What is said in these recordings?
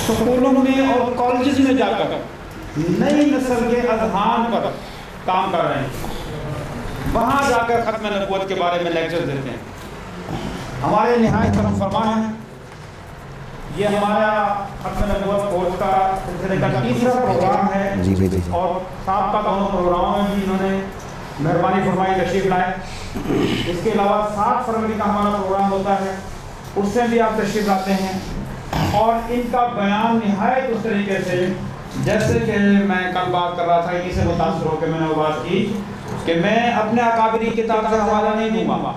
سکولوں میں اور کالجز میں جا کر نئی نسل کے اذہان پر کام کر رہے ہیں، وہاں جا کر ختم نبوت کے بارے میں لیکچر دیتے ہیں۔ ہمارے نہایت کرم فرما ہے، یہ ہمارا ختم نبوت کورس کا سلسلے کا تیسرا پروگرام ہے، اور سابقہ دونوں پروگراموں میں بھی انہوں نے مہربانی فرمائی تشریف لائے۔ اس کے علاوہ 7 فروری کا ہمارا پروگرام ہوتا ہے، اس میں بھی آپ تشریف لاتے ہیں، اور ان کا بیان نہایت اس طریقے سے، جیسے کہ میں کل بات کر رہا تھا، اسی سے متاثر ہو کے میں نے وہ بات کی کہ میں اپنے اکابری کتاب سے حوالہ نہیں دوں گا،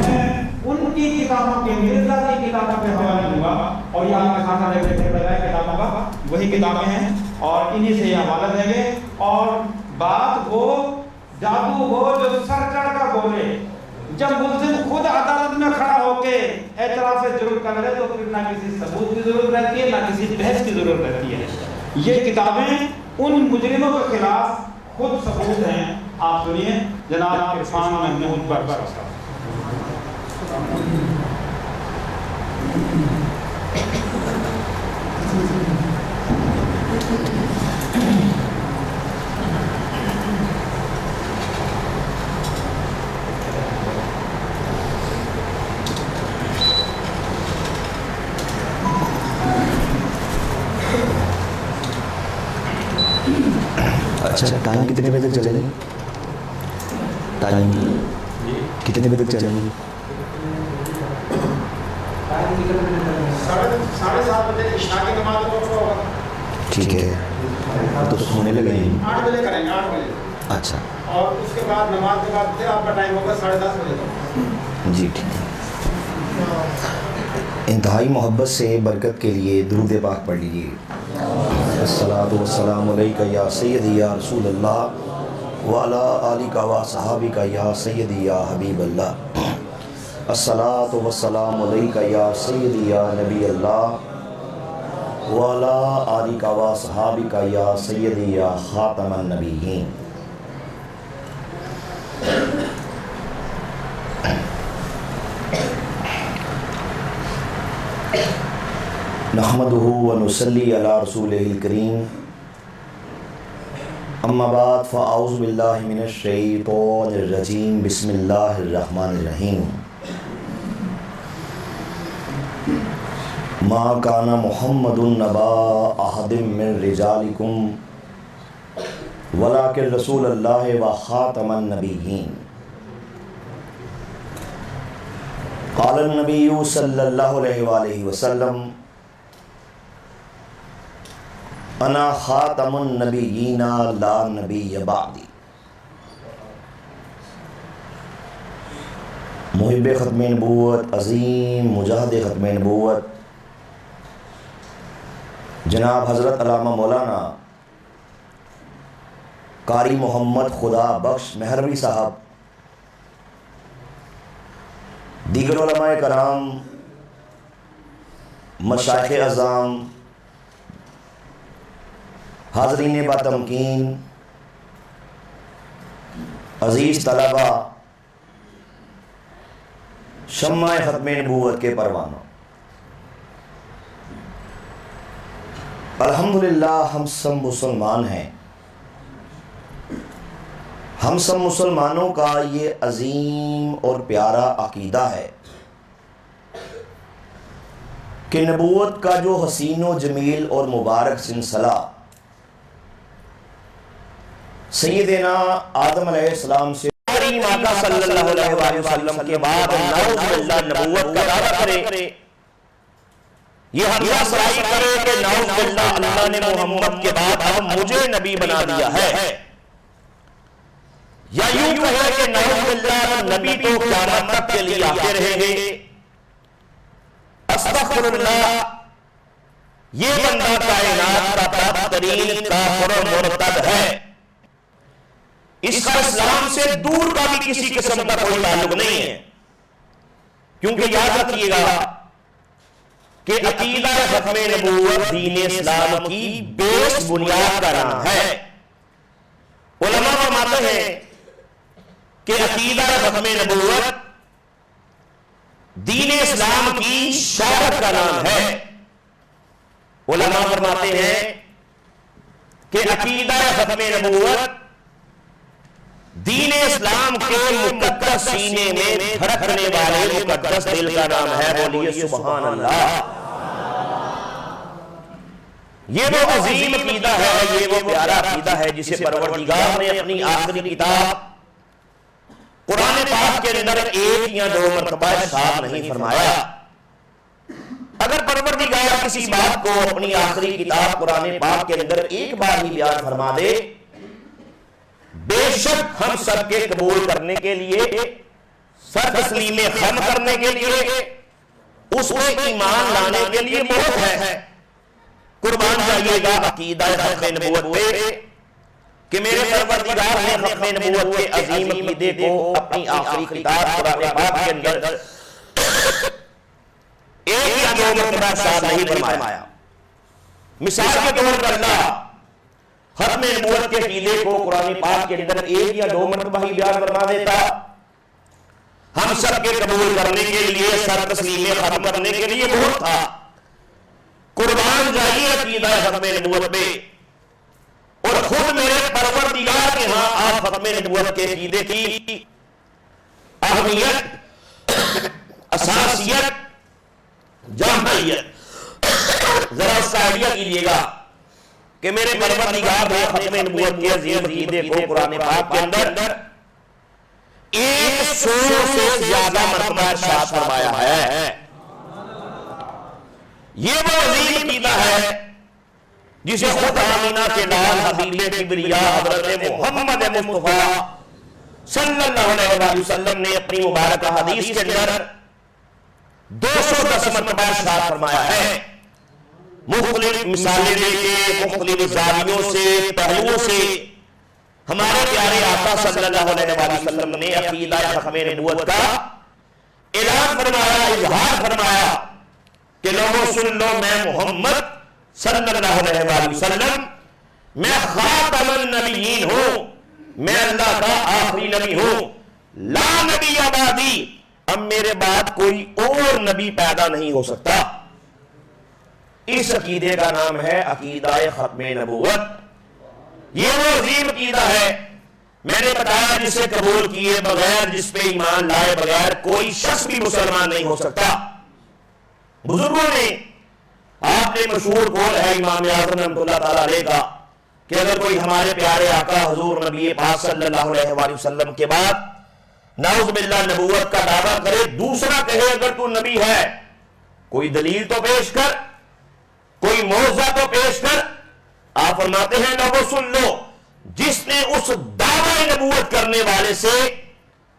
میں ان کی کتابوں کے مرزا کی کتابوں پہ حوالہ دوں گا، اور یہ آپ کے سامنے دیکھنے بجائے کتابوں کا وہی کتابیں ہیں، اور انہی سے یہ حوالہ دیں گے۔ اور بات وہ جادو وہ جو سر چڑھ کر بولے، جب ملزم خود عدالت میں کھڑا ہو کے اعتراف جرم کر رہے تو پھر نہ کسی ثبوت کی ضرورت رہتی ہے، نہ کسی بحث کی ضرورت رہتی ہے۔ یہ کتابیں ان مجرموں کے خلاف خود ثبوت ہیں۔ آپ سنیے جناب عرفان محمود بربر صاحب۔ اچھا، ٹائم کتنے بجے تک چلیں گے؟ ٹائم کتنے بجے تک چلیں گے؟ 7:30 بجے عشاء کی نماز ہوگا۔ ٹھیک ہے، تو سونے لگیں گے؟ 8 بجے کریں گے، 8 بجے۔ اچھا، اور اس کے بعد نماز کے بعد پھر آپ کا ٹائم ہوگا 10:30 بجے تک۔ جی ٹھیک ہے۔ انتہائی محبت سے برکت کے لیے درود پاک پڑھ لیجیے۔ الصلاۃ والسلام علیک یا سیدی یا رسول اللہ وعلی آلک و صحابک یا سیدی یا حبیب اللہ۔ الصلاۃ والسلام علیک یا سیدی یا نبی اللہ وعلی آلک و صحابک یا سیدی یا خاتم النبیین۔ نحمدہ ونصلی علی رسولہ الکریم، اما بعد فاعوذ باللہ من الشیطان الرجیم، بسم اللہ الرحمن الرحیم۔ ما کان محمد نبا احد من رجالکم ولکن رسول اللہ و خاتم النبیین۔ قال النبی صلی اللہ علیہ وآلہ وسلم انا خاتم النبیین لا نبی بعدی۔ محب ختم نبوت، عظیم مجاہد ختم نبوت جناب حضرت علامہ مولانا قاری محمد خدا بخش مہروی صاحب، دیگر علماء کرام، مشائخ اعظام، حاضرین باتمکین، عزیز طلبہ، شمع ختم نبوت کے پروانوں، الحمدللہ ہم سب مسلمان ہیں۔ ہم سب مسلمانوں کا یہ عظیم اور پیارا عقیدہ ہے کہ نبوت کا جو حسین و جمیل اور مبارک سلسلہ سیدنا آدم علیہ السلام سے آقا صلی اللہ علیہ وآلہ وسلم کے بعد نعوذ باللہ نبوت کا دعویٰ کرے، یہ حمزہ سرائی کرے کہ نعوذ باللہ اللہ نے محمد کے بعد اب مجھے نبی بنا دیا ہے، یا یوں کہے کہ نعوذ باللہ نبی تو قیامت تک کے لیے آتے رہیں گے۔ استغفر اللہ، یہ بندہ کائنات کا بدترین کافر و مرتد ہے، اس کا اسلام سے دور کا بھی کسی قسم کا کوئی تعلق نہیں ہے، کیونکہ یاد رکھیے گا کہ عقیدہ ختم نبوت دین اسلام کی بیس بنیاد کا نام ہے۔ علماء فرماتے ہیں کہ عقیدہ ختم نبوت دین اسلام کی شہرت کا نام ہے۔ علماء فرماتے ہیں کہ عقیدہ ختم نبوت دین اسلام کے مقدس سینے میں دھڑکنے والے مقدس دل کا نام ہے، بولیے سبحان اللہ۔ یہ وہ عظیم عقیدہ ہے، یہ وہ پیارا عقیدہ ہے جسے پروردگار نے اپنی آخری کتاب قرآن پاک کے اندر ایک یا دو مرتبہ ارشاد نہیں فرمایا۔ اگر پروردگار کسی بات کو اپنی آخری کتاب قرآن پاک کے اندر ایک بار ہی بیان فرما دے، بے شک ہم سب کے قبول کرنے کے لیے، سر تسلیم خم کرنے کے لیے، اس میں ایمان لانے کے لیے بہت ہے۔ قربان جائیے گا عقیدہ ختم نبوت پہ کہ میرے پروردگار نے ختم نبوت کے عظیم عقیدے کو اپنی آخری کتاب قرآن پاک کے اندر ایک یا دو مرتبہ ارشاد نہیں فرمایا۔ مثال کے طور پر اللہ ختم نبوت کے عقیدے کو قرآن پاک کے اندر ایک یا دو مرتبہ ہی بیان فرما دیتا، ہم سب کے قبول کرنے کے لیے، سر تسلیم ختم کرنے کے لیے بہت تھا۔ قربان جائیے عقیدہ ختم نبوت پہ، اور خود میرے پروردگار کے ہاں آپ ختم نبوت کے عقیدے کی اہمیت، اساسیت، جامعیت ذرا اس کا آئیڈیا کیجئے گا کہ میرے پروردگار نے ختم نبوت کے عظیم عقیدے کو قرآن پاک کے اندر 100 سے زیادہ مرتبہ ارشاد فرمایا ہے۔ یہ وہ عظیم عقیدہ ہے جسے خود آمینہ کے لال حبیب کبریا حضرت محمد مصطفیٰ صلی اللہ علیہ وسلم نے اپنی مبارکہ حدیث کے اندر 210 مرتبہ ارشاد فرمایا ہے۔ مختلف مثالیں دے کے، مختلف زاویوں سے، پہلوؤں سے ہمارے پیارے آقا صلی اللہ علیہ وسلم نے عقیدہ ختم نبوت کا اعلان فرمایا، اظہار فرمایا کہ لوگوں سن لو، میں محمد صلی اللہ علیہ وسلم میں خاتم النبیین ہوں، میں اللہ کا آخری نبی ہوں، لا نبی بعدی، اب میرے بعد کوئی اور نبی پیدا نہیں ہو سکتا۔ اس عقیدے کا نام ہے عقیدہ ختم نبوت۔ یہ وہ عظیم عقیدہ ہے، میں نے بتایا جسے قبول کیے بغیر، جس پہ ایمان لائے بغیر کوئی شخص بھی مسلمان نہیں ہو سکتا۔ بزرگوں نے، آپ نے مشہور قول ہے امام اعظم رحمۃ اللہ تعالیٰ علیہ کا کہ اگر کوئی ہمارے پیارے آقا حضور نبی پاک صلی اللہ علیہ وسلم کے بعد نعوذ باللہ نبوت کا دعویٰ کرے، دوسرا کہے اگر تو نبی ہے کوئی دلیل تو پیش کر، کوئی معجزہ تو پیش کر، آپ فرماتے ہیں لوگوں سن لو، جس نے اس دعوی نبوت کرنے والے سے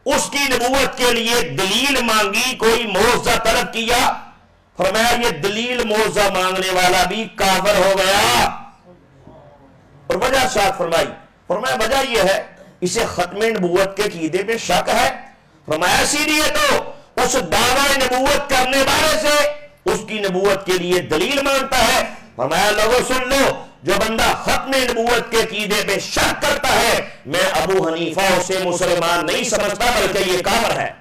اس کی نبوت کے لیے دلیل مانگی، کوئی معجزہ طلب کیا، فرمایا یہ دلیل معجزہ مانگنے والا بھی کافر ہو گیا۔ اور وجہ ارشاد فرمائی، فرمایا وجہ یہ ہے اسے ختم نبوت کے عقیدے پہ شک ہے۔ فرمایا اسی لیے تو اس دعوی نبوت کرنے والے سے اس کی نبوت کے لیے دلیل مانگتا ہے۔ فرمایا لوگوں سن لو، جو بندہ ختم نبوت کے عقیدے پہ شک کرتا ہے، میں ابو حنیفہ اسے مسلمان نہیں سمجھتا بلکہ یہ کافر ہے۔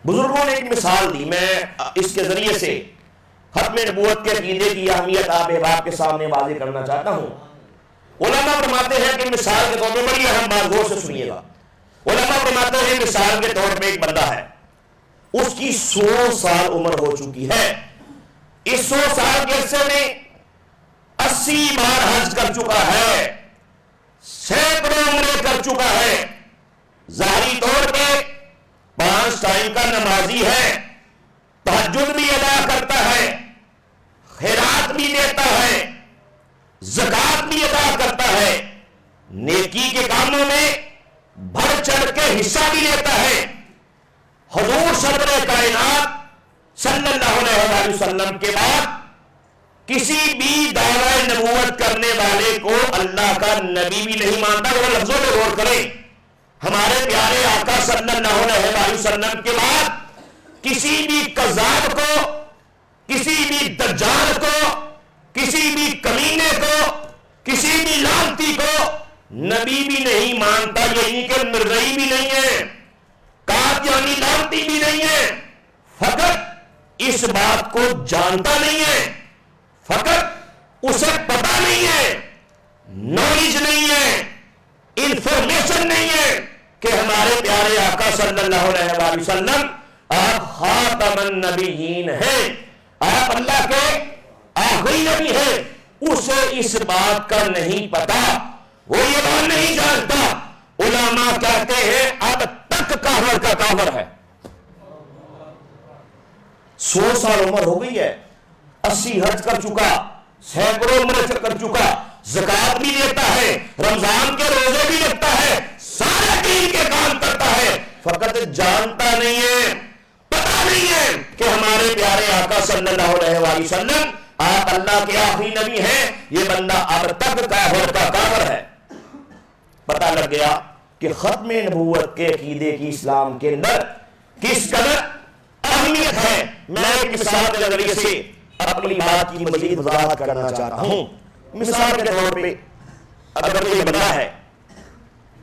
بزرگوں نے ایک مثال دی، میں اس کے ذریعے سے ختم نبوت کے عقیدے کی اہمیت آپ احباب کے سامنے واضح کرنا چاہتا ہوں۔ علماء فرماتے ہیں کہ مثال کے طور پر، بڑی اہم بات غور سے سنیے گا، علماء فرماتے ہیں مثال کے طور پہ ایک بندہ ہے، اس کی 100 سال عمر ہو چکی ہے، اس 100 سال کے عرصے میں 80 بار حج کر چکا ہے، سینکڑوں عمرے کر چکا ہے، ظاہری طور پہ 5 ٹائم کا نمازی ہے، تہجد بھی ادا کرتا ہے، خیرات بھی دیتا ہے، زکات بھی ادا کرتا ہے، نیکی کے کاموں میں بڑھ چڑھ کے حصہ بھی لیتا ہے۔ حضور صدر کائنات صلی اللہ علیہ وسلم کے بعد کسی بھی دعوی نبوت کرنے والے کو اللہ کا نبی بھی نہیں مانتا۔ وہ لفظوں پہ غور کریں، ہمارے پیارے آقا صلی اللہ علیہ وسلم کے بعد کسی بھی کذاب کو، کسی بھی دجال کو، کسی بھی کمینے کو، کسی بھی لعنتی کو نبی بھی نہیں مانتا، یعنی کہ مرزائی بھی نہیں ہے، قادیانی لعنتی بھی نہیں ہے، فقط اس بات کو جانتا نہیں ہے فقط اسے پتہ نہیں ہے، نالج نہیں ہے، انفارمیشن نہیں ہے کہ ہمارے پیارے آقا صلی اللہ علیہ وآلہ وسلم آپ خاتم النبیین ہیں، آپ اللہ کے آخری نبی ہیں، اسے اس بات کا نہیں پتا، وہ یہ بات نہیں جانتا۔ علماء کہتے ہیں اب تک کافر کا کافر ہے۔ 100 سال عمر ہو گئی ہے، 80 حج کر چکا، سینکڑوں عمر کر چکا، زکات بھی دیتا ہے، رمضان کے روزے بھی رکھتا ہے، سارے دین کے کام کرتا ہے، فقط جانتا نہیں ہے، پتہ نہیں ہے کہ ہمارے پیارے آقا صلی اللہ علیہ وآلہ وسلم آپ اللہ کے آخری نبی ہیں۔ یہ بندہ اب تک کافر کا کافر ہے۔ پتہ لگ گیا کہ ختم نبوت کے عقیدے کی اسلام کے اندر کس قدر اہمیت ہے۔ میں ایک مثال کے نظریے سے اپنی بات کی مزید وضاحت کرنا چاہتا ہوں۔ مثال کے طور پہ اگر کوئی بندہ ہے،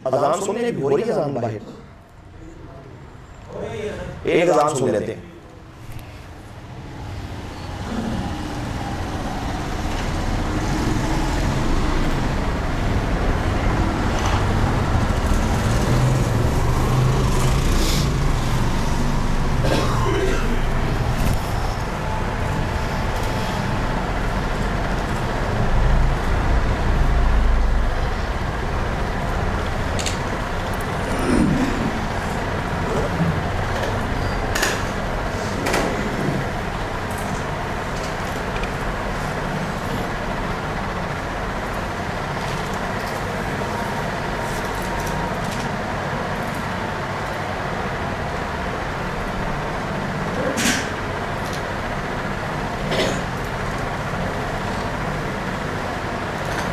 اذان سننے بھی ہو رہی ہے، اذان باہر ایک اذان سن لیتے ہیں۔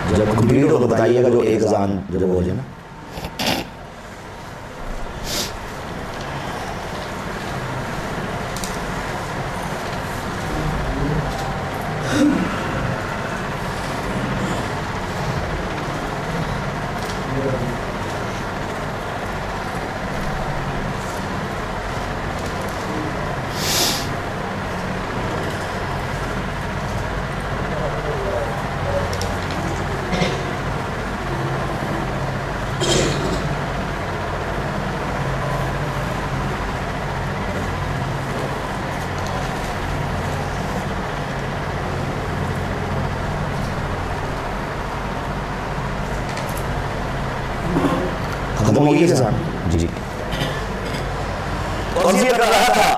جب کمپلیٹ ہو تو بتائیے گا، جو ایک اذان جب ہو جائے نا۔ ختم ہو گئی اذان؟ جی۔ اور یہ کر رہا تھا،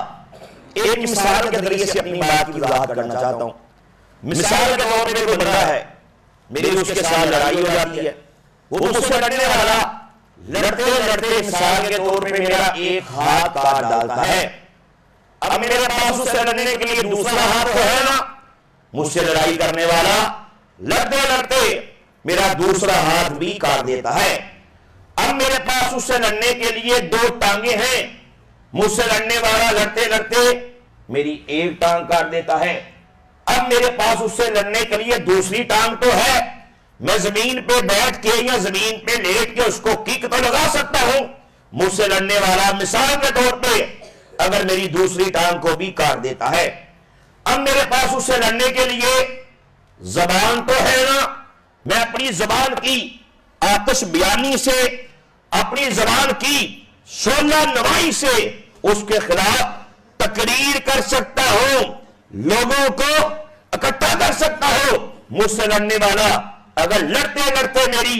ایک مثال کے ذریعے سے اپنی بات کی وضاحت کرنا چاہتا ہوں۔ مثال کے طور پہ کوئی بندہ ہے، میری اس کے ساتھ لڑائی ہو جاتی ہے، وہ مجھ سے لڑنے والا لڑتے لڑتے مثال کے طور پہ میرا ایک ہاتھ کاٹ ڈالتا ہے۔ اب میرے پاس اس سے لڑنے کے لیے دوسرا ہاتھ تو ہے نا، مجھ سے لڑائی کرنے والا لڑتے لڑتے میرا دوسرا ہاتھ بھی کاٹ دیتا ہے۔ اب میرے پاس اس سے لڑنے کے لیے 2 ٹانگیں ہیں، مجھ سے لڑنے والا لڑتے لڑتے میری ایک ٹانگ کاٹ دیتا ہے۔ اب میرے پاس اس سے لڑنے کے لیے دوسری ٹانگ تو ہے، میں زمین پہ بیٹھ کے یا زمین پہ لیٹ کے اس کو کک تو لگا سکتا ہوں۔ مجھ سے لڑنے والا مثال کے طور پہ اگر میری دوسری ٹانگ کو بھی کاٹ دیتا ہے، اب میرے پاس اس سے لڑنے کے لیے زبان تو ہے نا، میں اپنی زبان کی آتش بیانی سے، اپنی زبان کی شعلہ نمائی سے اس کے خلاف تقریر کر سکتا ہوں، لوگوں کو اکٹھا کر سکتا ہوں۔ مجھ سے لڑنے والا اگر لڑتے لڑتے میری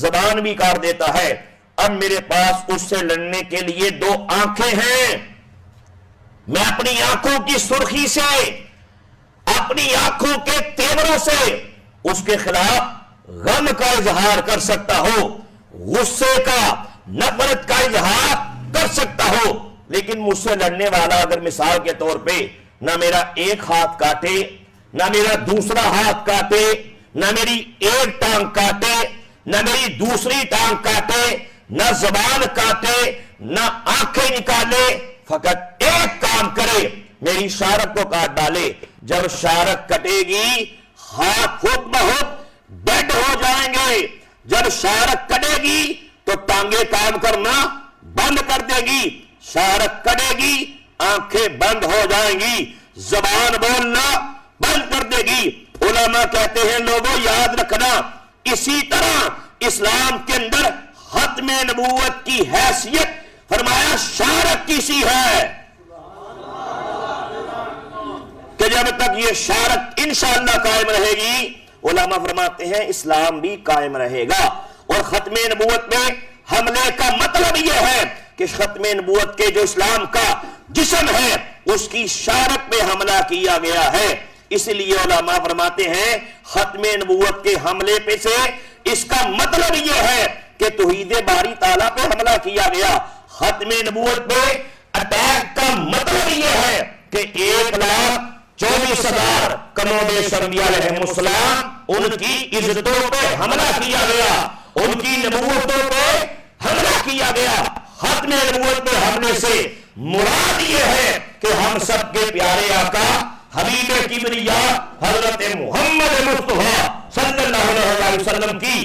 زبان بھی کاٹ دیتا ہے، اب میرے پاس اس سے لڑنے کے لیے 2 آنکھیں ہیں، میں اپنی آنکھوں کی سرخی سے، اپنی آنکھوں کے تیوروں سے اس کے خلاف غم کا اظہار کر سکتا ہو، غصے کا، نفرت کا اظہار کر سکتا ہو۔ لیکن مجھ سے لڑنے والا اگر مثال کے طور پہ نہ میرا ایک ہاتھ کاٹے، نہ میرا دوسرا ہاتھ کاٹے، نہ میری ایک ٹانگ کاٹے، نہ میری دوسری ٹانگ کاٹے، نہ زبان کاٹے، نہ آنکھیں نکالے، فقط ایک کام کرے، میری شارک کو کاٹ ڈالے، جب شارک کٹے گی ہاتھ خود بخود ڈیڈ ہو جائیں گے، جب شارک کٹے گی تو ٹانگیں کام کرنا بند کر دے گی، شارک کٹے گی آنکھیں بند ہو جائیں گی، زبان بولنا بند کر دے گی۔ علماء کہتے ہیں لوگوں یاد رکھنا، اسی طرح اسلام کے اندر ختم نبوت کی حیثیت فرمایا شارت کی سی ہے کہ جب تک یہ شارت انشاءاللہ قائم رہے گی، علماء فرماتے ہیں اسلام بھی قائم رہے گا۔ اور ختم نبوت میں حملے کا مطلب یہ ہے کہ ختم نبوت کے جو اسلام کا جسم ہے اس کی شارت پہ حملہ کیا گیا ہے۔ اس لیے علماء فرماتے ہیں ختم نبوت کے حملے پہ سے اس کا مطلب یہ ہے کہ توحید باری تعالیٰ پہ حملہ کیا گیا۔ ختم نبوت پہ اٹیک کا مطلب یہ ہے کہ 1,24,000 کم و بیش انبیاء علیہ السلام ان کی عزتوں پہ حملہ کیا گیا، ان کی نبوتوں پہ حملہ کیا گیا۔ ختم نبوت پہ حملے سے مراد یہ ہے کہ ہم سب کے پیارے آقا حبیب کبریا حضرت محمد مصطفیٰ صلی اللہ علیہ وسلم کی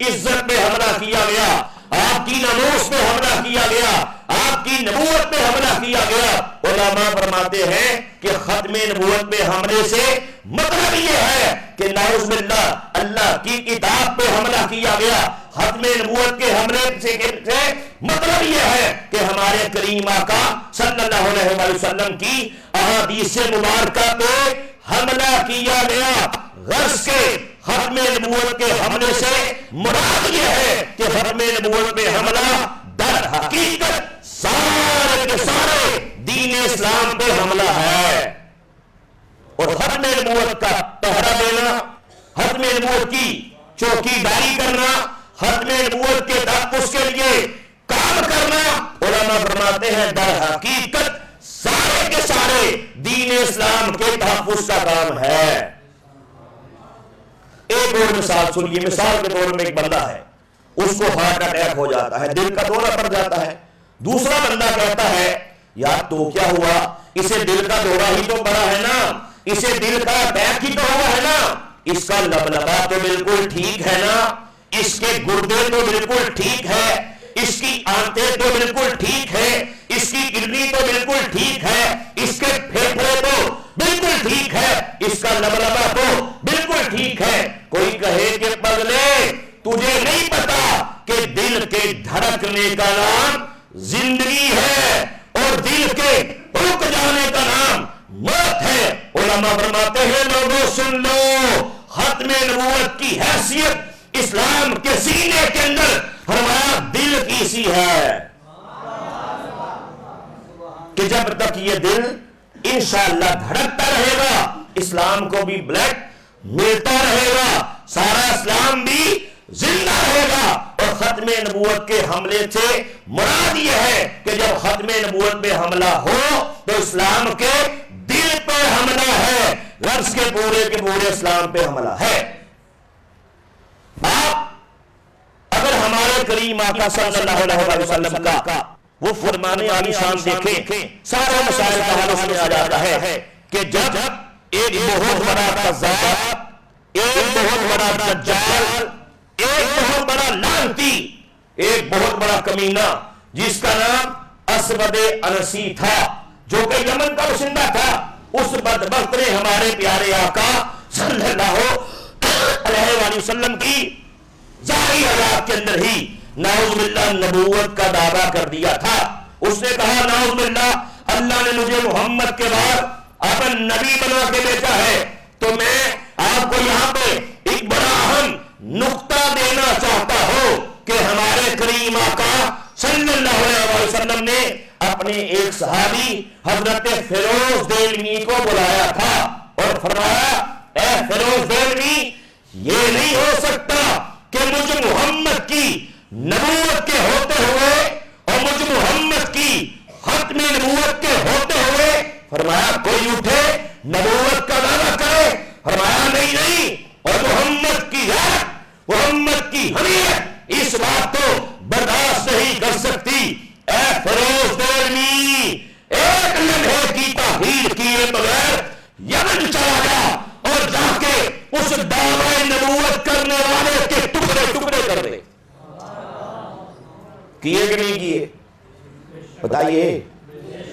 عزت پہ حملہ کیا گیا، آپ کی ناموس پہ حملہ کیا گیا، آپ کی نبوت پہ حملہ کیا گیا۔ علماء فرماتے ہیں کہ ختم نبوت پہ حملے سے مطلب یہ ہے کہ نعوذ باللہ اللہ کی کتاب پہ حملہ کیا گیا۔ ختم نبوت کے حملے سے مطلب یہ ہے کہ ہمارے کریم آقا صلی اللہ علیہ وسلم کی احادیث مبارکہ پہ حملہ کیا گیا۔ غرض کے ختم نبوت کے حملے سے مراد یہ ہے کہ ختم نبوت پہ حملہ در حقیقت سارے کے سارے دین اسلام پہ حملہ ہے۔ اور ختم نبوت کا پہرا دینا، ختم نبوت کی چوکی داری کرنا، ختم نبوت کے تحفظ کے لیے کام کرنا، علماء فرماتے ہیں در حقیقت سارے کے سارے دین اسلام کے تحفظ کا کام ہے۔ ایک اور مثال سنیے، مثال کے طور میں ایک بندہ ہے، اس کو ہارٹ اٹیک ہو جاتا ہے، دل کا دورہ پڑ جاتا ہے۔ دوسرا بندہ کہتا ہے یار تو کیا ہوا، اسے دل کا دورہ ہی تو پڑا ہے نا، اسے دل کا اٹیک ہی تو ہوا ہے نا، اس کا لبلبہ تو بالکل ٹھیک ہے نا، اس کے گردے تو بالکل ٹھیک ہے، اس کی آنتیں تو بالکل ٹھیک ہے، اس کی کڈنی تو بالکل ٹھیک ہے، اس کے پھیپھڑے تو بالکل ٹھیک ہے، اس کا لبلبہ تو بالکل ٹھیک ہے۔ کوئی کہے کہ پگلے تجھے نہیں پتا کہ دل کے دھڑکنے کا نام زندگی ہے اور دل کے رک جانے کا نام موت ہے۔ علماء فرماتے ہیں لوگوں سن لو، ختم نبوت کی حیثیت اسلام کے سینے کے اندر فرمایا دل کی سی ہے کہ جب تک یہ دل انشاءاللہ دھڑکتا رہے گا اسلام کو بھی بلڈ ملتا رہے گا، سارا اسلام بھی زندہ رہے گا۔ اور ختم نبوت کے حملے سے مراد یہ ہے کہ جب ختم نبوت پہ حملہ ہو تو اسلام کے دل پہ حملہ ہے، غرض کے پورے اسلام پہ حملہ ہے۔ اگر ہمارے کریم آقا صلی اللہ علیہ وسلم کا وہ فرمانے عالی شان دیکھیں، سارے مسائل کا حل اس میں آ جاتا ہے کہ جب ایک بہت بڑا قذاب، ایک بہت بڑا دجال، ایک بہت بڑا لعنتی، ایک بہت بڑا کمینہ جس کا نام اسود انسی تھا، جو کہ یمن کا باشندہ تھا، اس بدبخت نے ہمارے پیارے آقا صلی اللہ علیہ وسلم کی ظاہری حالات کے اندر ہی نعوذ باللہ نبوت کا دعویٰ کر دیا تھا۔ اس نے کہا نعوذ باللہ اللہ نے مجھے محمد کے بعد اپن نبی بنا کے بھیجا ہے، تو میں آپ کو یہاں پہ ایک بڑا اہم نقطہ دینا چاہتا ہوں کہ ہمارے کریم آقا صلی اللہ علیہ وسلم نے اپنے ایک صحابی حضرت فیروز دہلوی کو بلایا تھا اور فرمایا اے فیروز دہلوی، یہ نہیں ہو سکتا کہ مجھ محمد کی نبوت کے ہوتے ہوئے اور مجھ محمد کی ختم نبوت کے ہوتے ہوئے فرمایا کوئی اٹھے نبوت کا دعویٰ کرے، فرمایا نہیں، اور محمد کی یاد، محمد کی حمیت اس بات کو برداشت نہیں کر سکتی۔ اے فیروز دہلوی، ایک لمحے کی تاخیر کیے بغیر یمن چلا جا اور جا کے اس دعوی نبوت کرنے والے کے ٹکڑے ٹکڑے کر دے۔ کیے کہ نہیں کیے بتائیے؟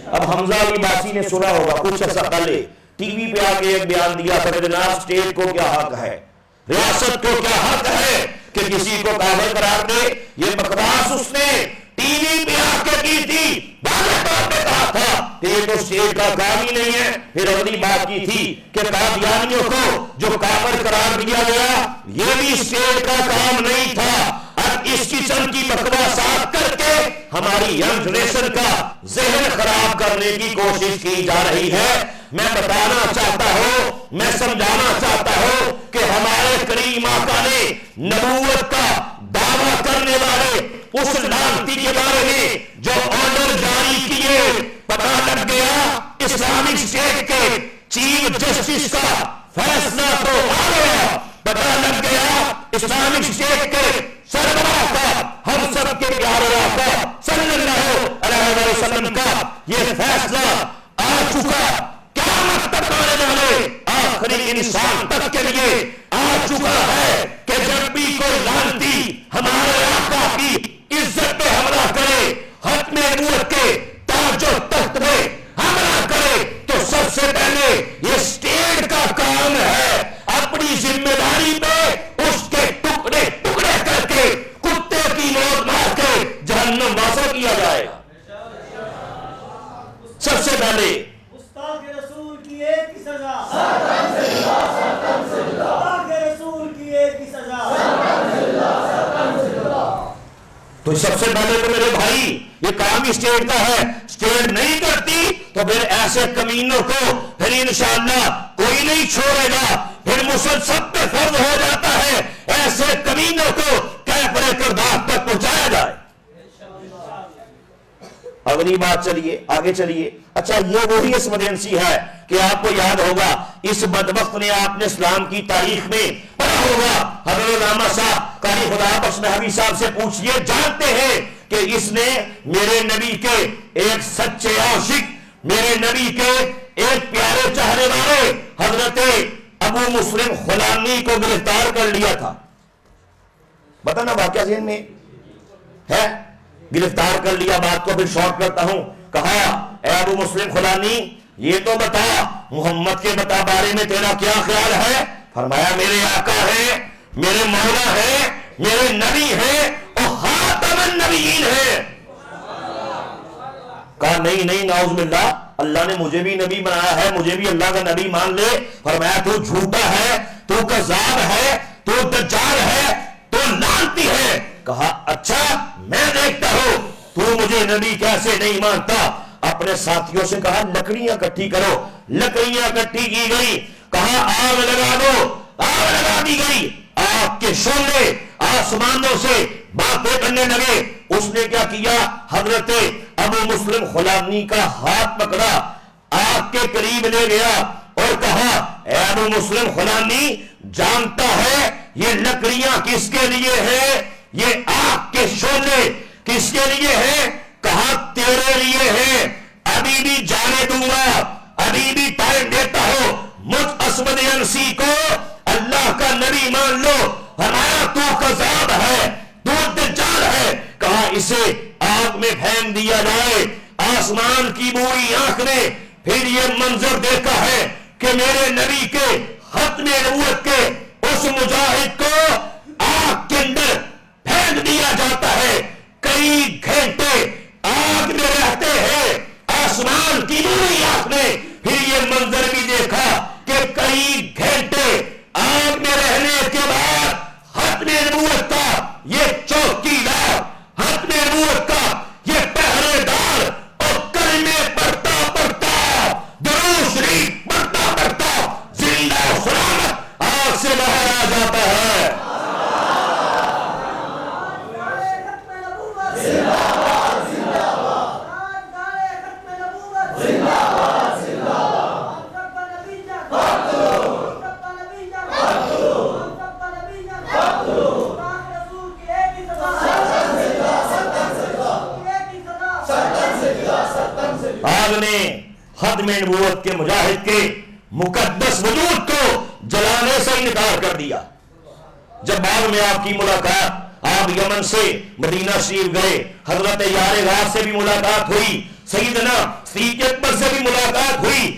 اب حمزہ علی باسی نے سنا ہوگا کچھ عرصہ پہلے ٹی وی پہ آ کے ایک بیان دیا تھا کہ جناب اسٹیٹ کو کیا حق ہے، ریاست کو کیا حق ہے کہ کسی کو کافر قرار دے. یہ بکواس اس نے ٹی وی پہ آ کے کی تھی، واضح طور پہ کہا تھا کہ یہ تو اسٹیٹ کا کام ہی نہیں ہے. پھر اگلی بات کی تھی کہ قادیانیوں کو جو کافر قرار دیا گیا یہ بھی اسٹیٹ کا کام نہیں تھا. اب اس قسم کی بکواسات کر کے ہماری ینگ جنریشن کا ذہن خراب کرنے کی کوشش کی جا رہی ہے. میں بتانا چاہتا ہوں، میں سمجھانا چاہتا ہوں کہ ہمارے کریم آقا نے نبوت کا دعویٰ کرنے والے اس لعنتی کے بارے میں جو آرڈر جاری کیے، پتہ لگ گیا اسلامک اسٹیٹ کے چیف جسٹس کا فیصلہ تو آ گیا، پتہ لگ گیا اسلامک اسٹیٹ کے سربراہ کا، ہم سب کے پیارے آقا صلی اللہ علیہ وسلم کا یہ فیصلہ آ چکا. قیامت تک آنے والے آخری انسان تک کے لیے آ چکا ہے کہ جب بھی کوئی لعنتی ہمارے آقا کی عزت پہ حملہ کرے، ختم نبوت کے تاج و تخت میں حملہ کرے، تو سب سے پہلے یہ اسٹیٹ کا کام ہے اپنی ذمہ داری پہ اس کے ٹکڑے ٹکڑے کر کے کتے کی موت مار کے جہنم واصل کیا جائے گا. سب سے پہلے گستاخ رسول کی ایک ہی سزا، گستاخ رسول کی ایک ہی سزا. تو سب سے پہلے تو میرے بھائی یہ کام ہی اسٹیٹ کا ہے. اسٹیٹ نہیں کرتی تو پھر ایسے کمینوں کو پھر انشاءاللہ کوئی نہیں چھوڑے گا. پھر مسلسل پہ فرض ہو جاتا ہے ایسے کمینوں کو کیفر کردار تک پہنچایا جائے. اگلی بات چلیے آگے چلیے. اچھا یہ وہی ایمرجنسی ہے کہ آپ کو یاد ہوگا اس بدبخت نے، آپ نے اسلام کی تاریخ میں پڑھا ہوگا، حضرت علامہ صاحب قاری خدا بخش نحوی صاحب سے پوچھئے، جانتے ہیں کہ اس نے میرے نبی کے ایک سچے عاشق، میرے نبی کے ایک پیارے چاہنے والے حضرت ابو مسلم خلانی کو گرفتار کر لیا تھا. بتانا واقعہ ذہن میں ہے؟ گرفتار کر لیا. بات کو پھر شارٹ کرتا ہوں. کہا اے ابو مسلم خلانی یہ تو بتا محمد کے بارے میں تیرا کیا خیال ہے؟ فرمایا میرے آقا ہے، میرے مولا ہے، میرے نبی ہے اور خاتم النبیین ہے. کہا نہیں نہیں نعوذ باللہ، اللہ نے مجھے بھی نبی بنایا ہے، مجھے بھی اللہ کا نبی مان لے. فرمایا تو جھوٹا ہے، تو کذاب ہے، تو دجال ہے، تو لعنتی ہے. کہا اچھا میں دیکھتا ہوں تو مجھے نبی کیسے نہیں مانتا. اپنے ساتھیوں سے کہا لکڑیاں اکٹھی کرو. لکڑیاں اکٹھی کی گئی. کہا آگ لگا دو. آگ لگا دی گئی. آگ کے شعلے آسمانوں سے باتیں کرنے لگے. اس نے کیا کیا؟ حضرت ابو مسلم خلانی کا ہاتھ پکڑا، آگ کے قریب لے گیا اور کہا اے ابو مسلم خلانی جانتا ہے یہ لکڑیاں کس کے لیے ہیں؟ یہ آگ کے شعلے کس کے لیے ہیں؟ کہا تیرے لیے ہیں. ابھی بھی جانے دوں گا، ابھی بھی ٹائم دیتا ہوں. مجھ اسود انسی کو اللہ کا نبی مان لو. ہمارا تو کذاب ہے، تو دجال ہے. کہا اسے آگ میں پھینک دیا جائے. آسمان کی بوئی آنکھ نے پھر یہ منظر دیکھا ہے کہ میرے نبی کے ختم نبوت کے اس مجاہد کو آگ کے اندر پھینک دیا جاتا ہے. کئی گھنٹے آگ میں رہتے ہیں. آسمان کی بوئی آنکھ نے پھر یہ منظر بھی دیکھا کہ کئی گھنٹے آگ میں رہنے کے بعد ختم نبوت کا یہ چوکیدار، ختم نبوت کا یہ پہرے دار اور کلمے پڑھتا پڑھتا، درود شریف پڑھتا پڑھتا زندہ و سلامت آگ سے باہر آ جاتا ہے. آگ نے ختم نبوت کے مجاہد کے مقدس وجود کو جلانے سے انکار کر دیا. جب بعد میں آپ کی ملاقات، آپ یمن سے مدینہ شریف گئے، حضرت یار غار سے بھی ملاقات ہوئی، سیدنا صدیق اکبر سے بھی ملاقات ہوئی،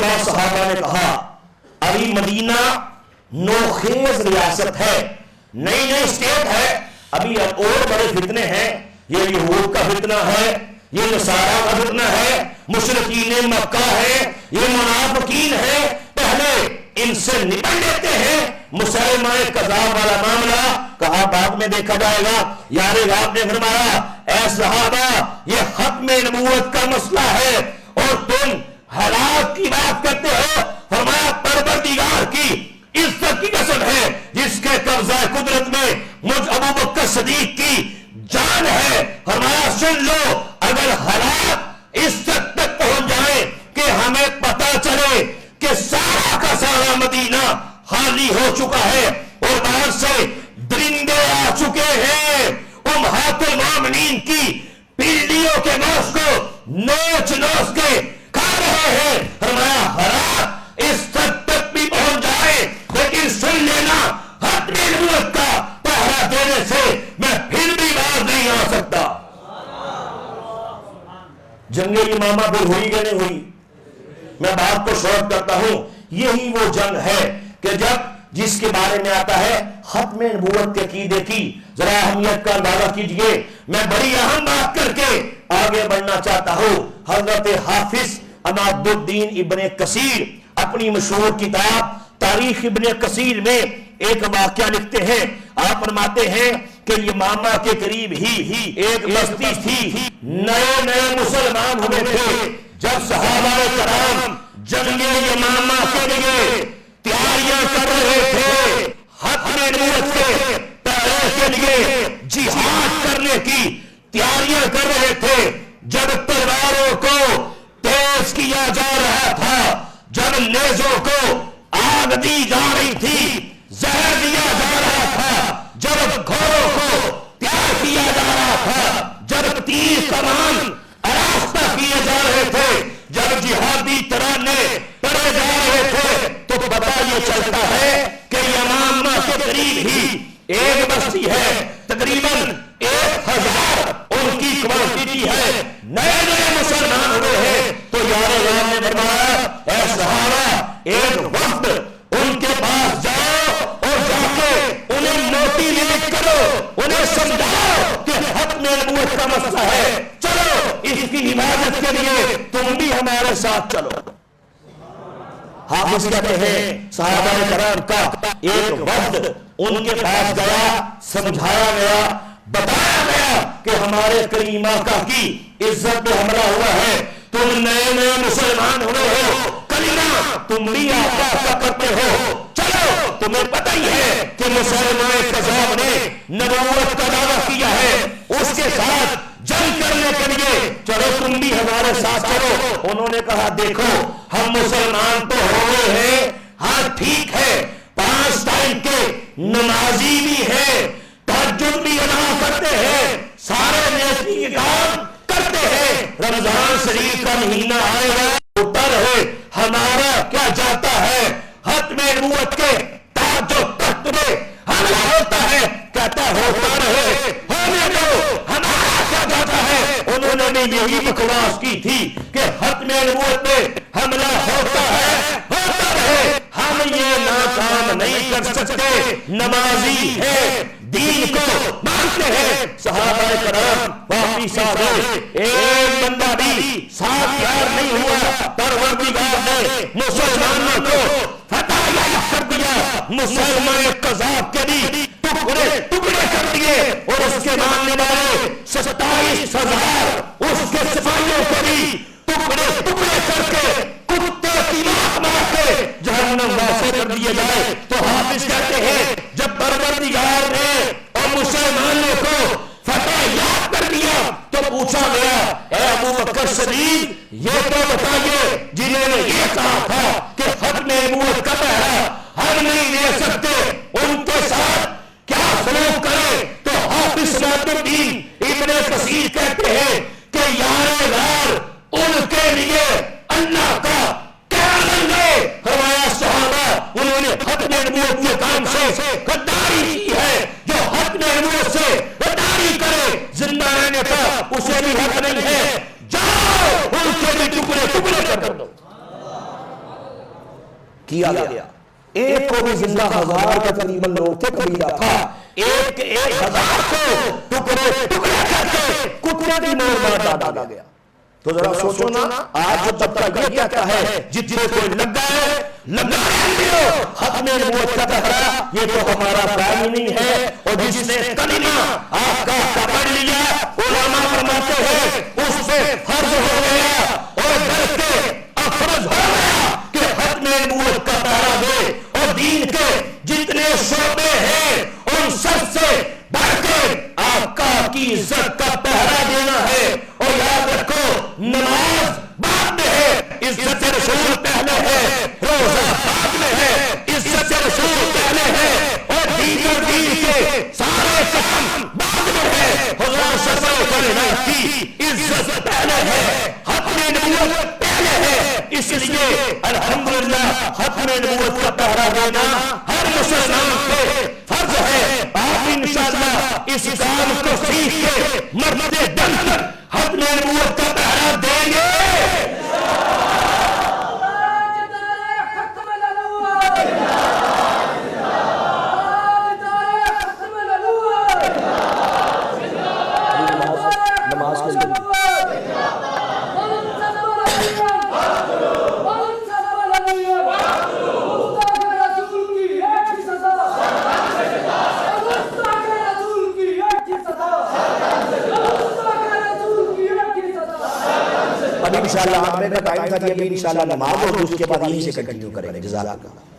بعد صحابہ نے کہا ابھی مدینہ نوخیز ریاست ہے، نئی نئی اسٹیٹ ہے، ابھی اور بڑے فتنے ہیں، یہ یہود کا فتنہ ہے، یہ نصارہ کا فتنہ ہے، مشرکین مکہ ہے، یہ منافقین ہے، پہلے ان سے نپٹ لیتے ہیں، مسلمہ کذاب والا معاملہ کہا بعد میں دیکھا جائے گا۔ یار آپ نے فرمایا اے صحابہ یہ ختم نبوت کا مسئلہ ہے اور تم ہلاک کی بات کرتے ہو، فرمایا پروردگار کی عزت کی قسم ہے جس کے قبضہ قدرت میں مجھ ابو بکر صدیق کی جان ہے، فرمایا سن لو اگر حالات اس تک پہنچ جائیں کہ ہمیں پتا چلے کہ سارا کا سارا مدینہ خالی ہو چکا ہے اور باہر سے درندے آ چکے ہیں، امہات المومنین کی پیڑیوں کے گوشت کو نوچ نوچ کے کھا رہے ہیں، فرمایا حالات اس تک بھی پہنچ جائے لیکن سن لینا ختم نبوت کا پہرا دینے سے میں پھر بھی باز نہیں آ سکتا۔ جنگ یمامہ پھر ہوئی کہ نہیں ہوئی؟ میں بات کو شارٹ کرتا ہوں، یہی وہ جنگ ہے کہ جس کے بارے میں آتا ہے ختم نبوت کے عقیدے کی ذرا اہمیت کا اندازہ کیجئے۔ میں بڑی اہم بات کر کے آگے بڑھنا چاہتا ہوں۔ حضرت حافظ عماد الدین ابن کثیر اپنی مشہور کتاب تاریخ ابن کثیر میں ایک واقعہ لکھتے ہیں، آپ فرماتے ہیں کہ یمامہ کے قریب ہی ایک بستی تھی، نئے نئے مسلمان ہوئے تھے، جب صحابہ کرام جنگ یمامہ کے لیے تیاریاں کر رہے تھے، ختم نبوت کے پہرے کے لیے جہاد کرنے کی تیاریاں کر رہے تھے، جب تلواروں کو تیز کیا جا رہا تھا، جب نیزوں کو آگ دی جا رہی تھی، زہر دیا جا رہا تھا، جب گھوڑوں کو تیار کیا جا رہا تھا، جب تیر کمان آراستہ کیے جا رہے تھے، جب جہادی ترانے پڑے جا رہے تھے، تو پتہ یہ چلتا ہے کہ یمامہ کے قریب ہی ایک بستی ہے، تقریباً 1000 ان کی کوانٹٹی ہے، نئے نئے مسلمان ہوئے ہیں۔ تو یار اللہ نے فرمایا اے صحابہ ایک وقت ان کے پاس جاؤ اور جا کے انہیں موٹیویٹ کرو، انہیں سمجھاؤ کہ ختم نبوت کا مسئلہ ہے، چلو اس کی حفاظت کے لیے تم بھی ہمارے ساتھ چلو۔ حافظ کہتے ہیں صحابہ کرام کا ایک وقت ان کے پاس گیا، سمجھایا گیا، بتایا گیا کہ ہمارے کریم آقا کی عزت پہ حملہ ہوا ہے، تم نئے نئے مسلمان ہوئے ہو، کلمہ تم بھی آقا کا کرتے ہو، چلو تمہیں پتہ ہی ہے کہ مسلمان کذاب نے نبوت کا دعویٰ کیا ہے، اس کے ساتھ جنگ کرنے کے لیے چلو تم بھی ہمارے ساتھ چلو۔ انہوں نے کہا دیکھو ہم مسلمان تو ہو گئے ہیں، ہاں ٹھیک ہے 5 ٹائم کے نمازی بھی ہیں، تہجد بھی ادا کرتے ہیں، سارے نیکی کے کام کرتے ہیں، رمضان شریف کا مہینہ آئے گا اٹھا رہے، ہمارا کیا جاتا ہے ختم نبوت کے تاج و تخت میں حملہ ہوتا ہے، کہتا ہوتا رہے ہونے دو، ہمارا کیا جاتا ہے۔ انہوں نے بھی یہی بکواس کی تھی کہ ختم نبوت میں حملہ ہوتا ہے، ہوتا رہے، ہم یہ ناکام نہیں کر سکتے، نمازی ہے، دین کو مانتے ہیں۔ صحابہ کرام واپس آ گئے، ایک بندہ بھی ساتھ تیار نہیں ہوا، پروردگار نے مسلمانوں کو فتح یافتہ کر دیا، مسلمان قذاب کے بھی ٹکڑے ٹکڑے کر دیے اور اس کے ماننے والے 27,000 اس کے سپاہیوں کو بھی ٹکڑے ٹکڑے کر کے کتے کی موت مار کے جہنم واسطے کر دیے جائے۔ تو حافظ کہتے ہیں جب پروردگار نے اور مسلمانوں کو فتح یاب کر دیا تو پوچھا گیا اے ابو بکر صدیق یہ تو بتائیے جنہوں نے یہ کہا تھا کہ ختم نبوت کا پہرا ہم نہیں دے سکتے ان کے ساتھ کیا سلوک کرے؟ تو حافظ عماد الدین ابن کثیر کہتے ہیں کہ یار غار ان کے لیے اللہ کا کیا لیں، فرمایا صحابہ انہوں نے ختم نبوت کے کام سے غداری کی ہے، جو ختم نبوت سے غداری کرے زندہ رہنے کا اسے بھی حق نہیں ہے، جاؤ ان کے بھی ٹکڑے ٹکڑے کر دو۔ گیا. ایک کو بھی زندہ 1000 کا تقریباً لوگ تھے قبیلہ تھا. ایک 1000 کو ٹکڑے ٹکڑے کر کے کتے کی مار ڈالا گیا. تو ذرا سوچو نا, آج جو طبقہ یہ کہتا ہے جتنے کوئی لگا ہے ختم نبوت کا پہرا, یہ تو ہمارا کام ہی نہیں ہے. اور جس نے کلمہ آپ کا پکڑ لیا, علماء فرماتے ہیں اس پہ فرض ہو گیا اور بلکہ افرض ہو گیا کہ ختم نبوت کا پہرا دے. اور دین کے جتنے شعبے ہیں ان سب سے بڑھ کے آقا کی عزت کا پہرا دینا ہے. اور یاد رکھو, نماز بعد میں ہے, عزت رسول پہلے ہے, روزہ بعد میں ہے, عزت رسول پہلے ہے, اور دین کے سارے کام بعد میں ہے. حضور سرور کائنات کی عزت پہلے ہے, ختم نبوت پہلے ہے. اس لیے الحمدللہ ختم نبوت کا پہرا دینا ہر مسلمان پہ فرض ہے. آپ انشاءاللہ اس کام کو سیکھ کے مرتے دم تک ختم نبوت کا پہرا دیں گے. ابھی انشاءاللہ آٹھ بجے کا ٹائم تھا, ابھی انشاءاللہ نماز اور اس کے بعد یہیں سے کنٹینیو کریں گے. جزاک اللہ.